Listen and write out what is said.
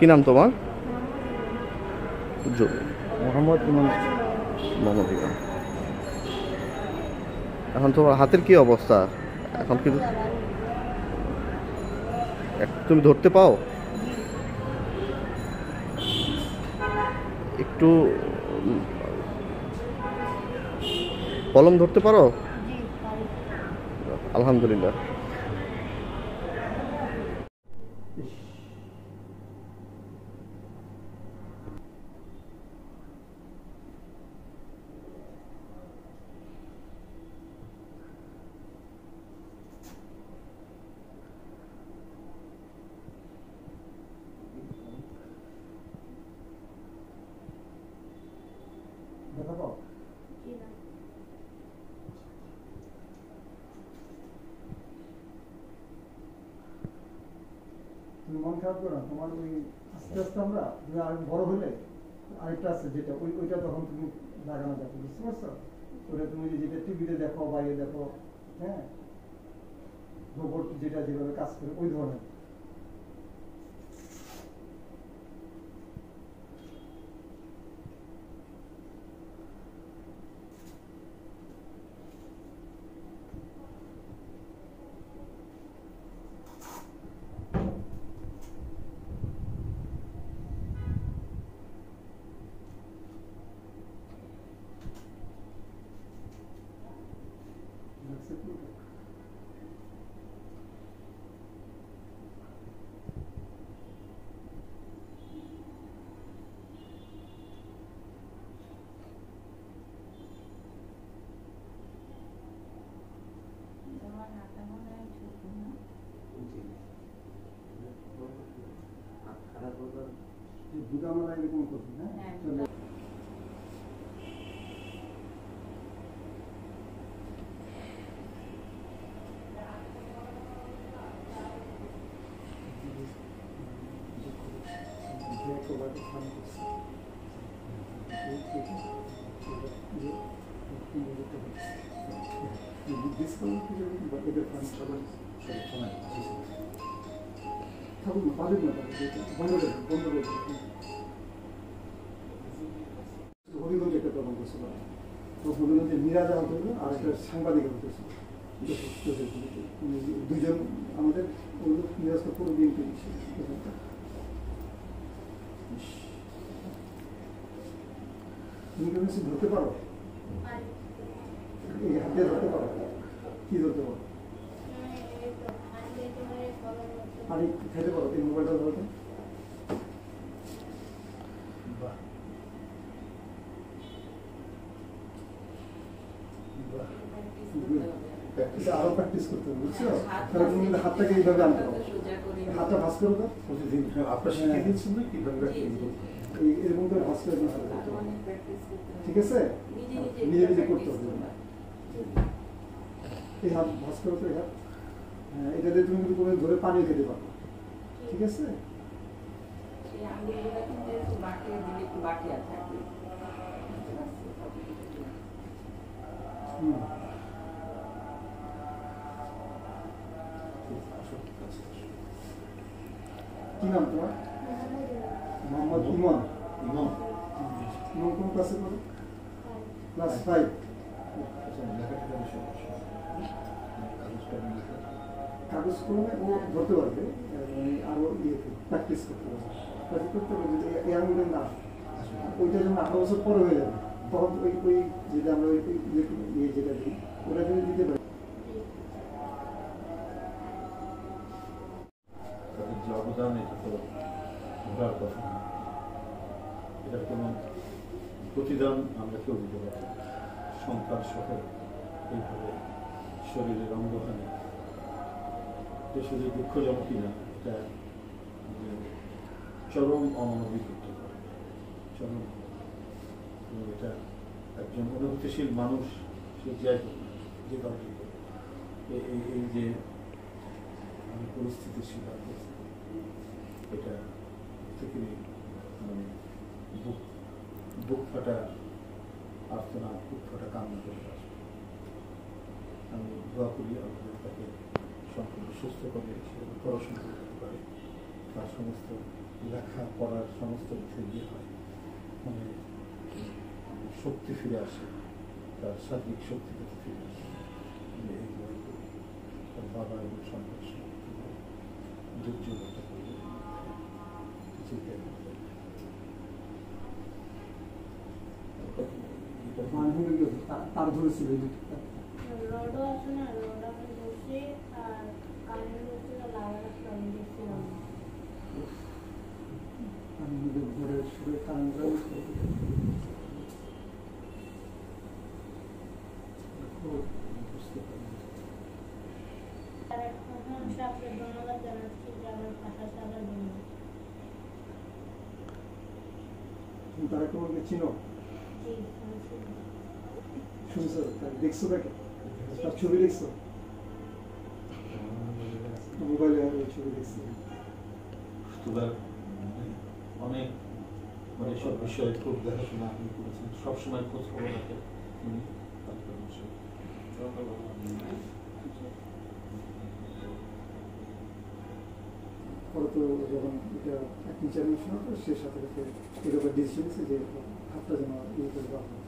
কি নাম তোমার? মোহাম্মদ ইমান। মোহাম্মদ ইমান। এখন তোমার হাতের কি অবস্থা? এখন কি তুমি ধরতে পাও? একটু কলম ধরতে পারো? আলহামদুলিল্লাহ। তুমি মন খারাপ করো না, তোমার ওই আস্তে আস্তে আমরা তুমি আর বড় হলে আরেকটা আছে যেটা ওইটা তখন তুমি লাগানো যাবে, বুঝতে পারছো? ওটা তুমি যেটা টিভিতে দেখো, বাইরে দেখো, হ্যাঁ, রোবট যেটা যেভাবে কাজ করে ওই ধরনের। বুঝামালা এরকম করছি, হ্যাঁ। হরিগঞ্জে একটা তদন্ত ছিল, হরিগঞ্জে মিরাজা হতে হলো আর একটা সাংবাদিক হতেছিল, দুজন আমাদের মিরাজটা পুরো বিএনপি ছিল। তুমি কেউ ধরতে পারো? এই হাতে ধরতে পারো? কি ধরতে পারো? পানি খেতে পারো? এই মোবাইলটা ধরতে আরো প্র্যাকটিস করতে হবে, বুঝছো? তাহলে তুমি হাতটাকে এইভাবে আনতে পারো, হাতটা ভাঁজ করো তো। আপনার শিখিয়ে দিচ্ছেন না কিভাবে এরকম করে ভাঁজ করে করতে হবে, ঠিক আছে? নিজে নিজে করতে হবে। এই হাত ভাঁজ করো তো, এই হাত, হ্যাঁ, এটা দিয়ে তুমি কিন্তু কোনো ধরে পানি খেতে পারো, ঠিক আছে? কি নাম তোমার? মোহাম্মদ ইমান। ইমান কোন ক্লাসে পড়ো? ক্লাস 5। কাগজ কলমে ও ধরতে পারবে, আরো প্র্যাকটিস করতে পারবে, এই আঙুলের না ওইটা যখন 18 বছর পরে হয়ে যাবে তখন ওই যেটা আমরা যেটা দিই ওটা যদি দিতে পারি। যে অবদান, এটা তো ভোলার কথা না, এটার কোনো প্রতিদান আমরা কেউ দিতে পারি। সন্তান সহ এইভাবে শরীরের অঙ্গহানি, এটা শুধু দুঃখজনক কিনা, এটা চরম অমানবিক হতে পারে, চরম। এটা একজন অনুভূতিশীল মানুষ, সে যাই হোক না, যে কাউকে এই যে পরিস্থিতির শিকার করছে, এটা থেকে মানে বুক ফাটা আর্তনা, বুক ফাটা কান্না করে আসে। আমি দোয়া করি আমাদের তাকে সম্পূর্ণ সুস্থ করে পড়াশোনা করতে পারে, তার সমস্ত লেখা পড়ার সমস্ত কিছু ইয়ে হয়, মানে শক্তি ফিরে আসে, তার শারীরিক শক্তি থেকে ফিরে আসে। এইগুলো তার বাবা এবং সন্তান দুর্যোগতা করবে চিন্তা করবে। মানে হলো কি তার ধরেছিল এই দুটো। রডও আছে না, রড আমি বসে আর কারেন্ট হচ্ছে না, লাগানো আমি দেখছিলাম। আমি নিজের ঘরে শুয়ে কারেন্ট বুঝতে পারি। আর এখন সাপে ধন্যবাদ জানাচ্ছি যে আমার পাশা থাকার জন্য। তুমি তারা কেমনকে চিনো, জি, আমি শুনি। শুনছো, তাকে দেখছো, তাকে তার ছবি দেখছো, মোবাইলে ওই ছবি দেখছি। তোলার অনেক মানে সব বিষয়ে খুব দেখাশোনা আপনি করেছেন, সবসময় খোঁজ খবর রাখেন উনি। পরে তো যখন এটা অ্যাক্টিং চ্যানেল শোনা তো সে সাথে সাথে এর ব্যাপারে ডিসিশন নিয়েছে যে হাতটা যেন ইয়ে করে দেওয়া হয়।